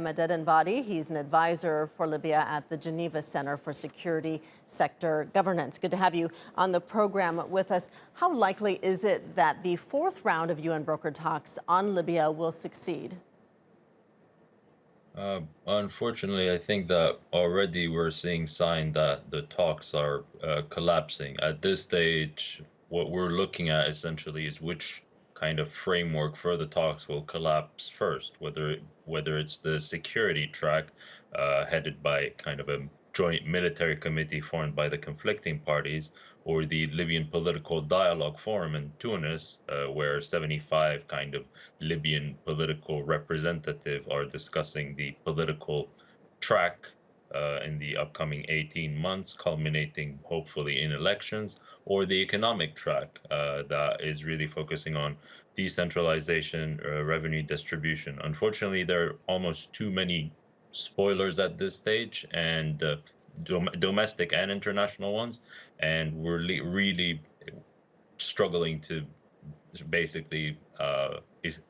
Emadeddin Badi. He's an advisor for Libya at the Geneva Centre for Security Sector Governance. Good to have you on the program with us. How likely is it that the fourth round of UN-brokered talks on Libya will succeed? Unfortunately, I think that already we're seeing signs that the talks are collapsing. At this stage, what we're looking at essentially is which kind of framework for the talks will collapse first, whether it's the security track headed by kind of a joint military committee formed by the conflicting parties, or the Libyan Political Dialogue Forum in Tunis, where 75 kind of Libyan political representatives are discussing the political track in the upcoming 18 months, culminating hopefully in elections, or the economic track that is really focusing on decentralization, revenue distribution. Unfortunately, there are almost too many spoilers at this stage, and domestic and international ones, and we're really struggling to basically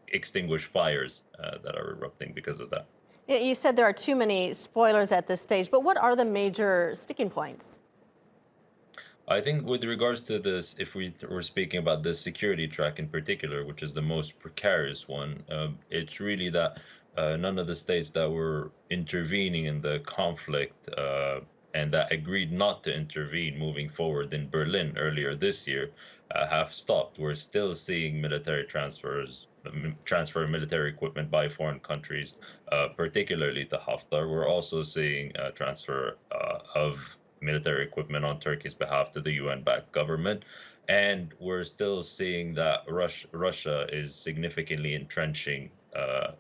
extinguish fires that are erupting because of that. You said there are too many spoilers at this stage, but what are the major sticking points? I think with regards to this, if we're speaking about the security track in particular, which is the most precarious one, it's really that none of the states that were intervening in the conflict and that agreed not to intervene moving forward in Berlin earlier this year have stopped. We're still seeing military transfer military equipment by foreign countries, particularly to Haftar. We're also seeing transfer of military equipment on Turkey's behalf to the UN-backed government. And we're still seeing that Russia is significantly entrenching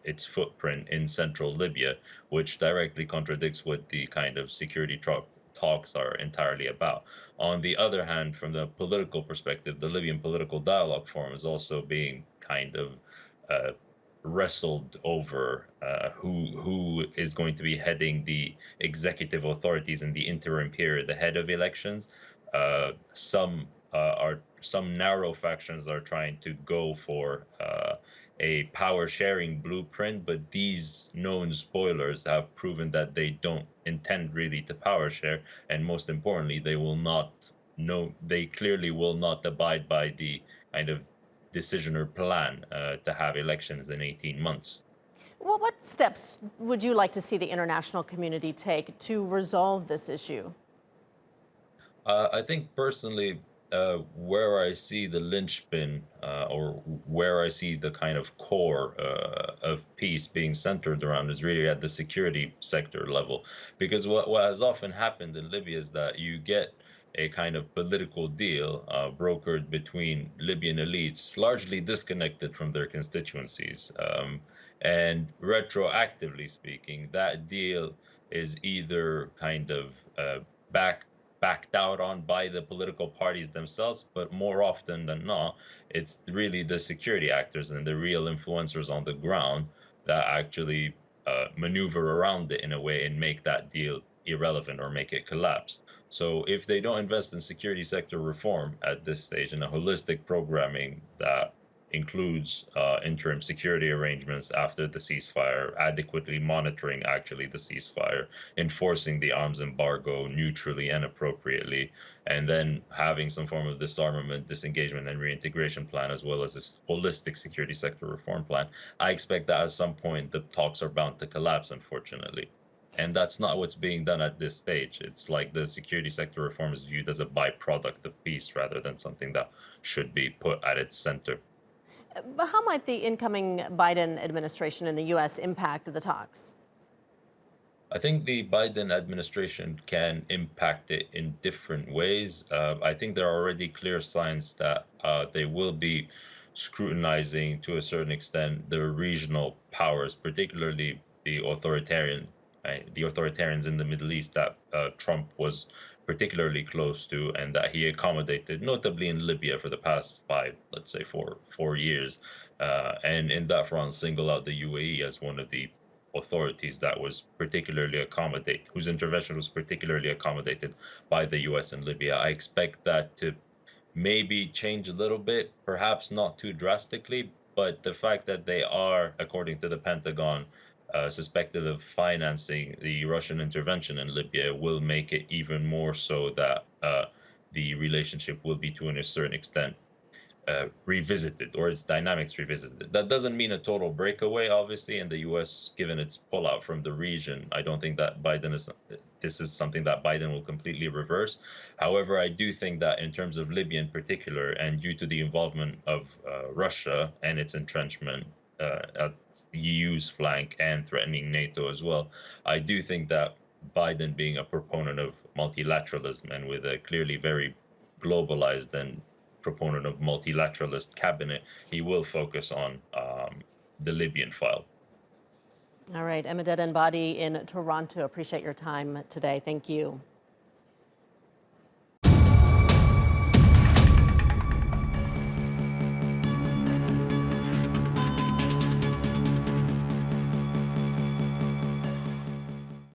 its footprint in central Libya, which directly contradicts what the kind of security talks are entirely about. On the other hand, from the political perspective, the Libyan Political Dialogue Forum is also being kind of wrestled over who is going to be heading the executive authorities in the interim period ahead of elections. Some narrow factions are trying to go for a power sharing blueprint, but these known spoilers have proven that they don't intend really to power share, and most importantly, they clearly will not abide by the kind of decision or plan to have elections in 18 months. Well, what steps would you like to see the international community take to resolve this issue? I think personally, where I see the linchpin or where I see the kind of core of peace being centered around is really at the security sector level. Because what has often happened in Libya is that you get a kind of political deal brokered between Libyan elites, largely disconnected from their constituencies. And retroactively speaking, that deal is either kind of backed out on by the political parties themselves, but more often than not, it's really the security actors and the real influencers on the ground that actually maneuver around it in a way and make that deal irrelevant or make it collapse. So if they don't invest in security sector reform at this stage and a holistic programming that includes interim security arrangements after the ceasefire, adequately monitoring actually the ceasefire, enforcing the arms embargo neutrally and appropriately, and then having some form of disarmament, disengagement, and reintegration plan, as well as a holistic security sector reform plan, I expect that at some point the talks are bound to collapse, unfortunately. And that's not what's being done at this stage. It's like the security sector reform is viewed as a byproduct of peace rather than something that should be put at its center. But how might the incoming Biden administration in the U.S. impact the talks? I think the Biden administration can impact it in different ways. I think there are already clear signs that they will be scrutinizing to a certain extent the regional powers, particularly the authoritarians in the Middle East that Trump was particularly close to and that he accommodated, notably in Libya for the past let's say 4 years. And in that front, single out the UAE as one of the authorities that was whose intervention was particularly accommodated by the US in Libya. I expect that to maybe change a little bit, perhaps not too drastically, but the fact that they are, according to the Pentagon, suspected of financing the Russian intervention in Libya will make it even more so that the relationship will be, to a certain extent, revisited, or its dynamics revisited. That doesn't mean a total breakaway, obviously, in the U.S., given its pullout from the region. I don't think that this is something that Biden will completely reverse. However, I do think that in terms of Libya in particular, and due to the involvement of Russia and its entrenchment at the EU's flank and threatening NATO as well, I do think that Biden, being a proponent of multilateralism and with a clearly very globalized and proponent of multilateralist cabinet, he will focus on the Libyan file. All right, Emadeddin Badi in Toronto, appreciate your time today. Thank you.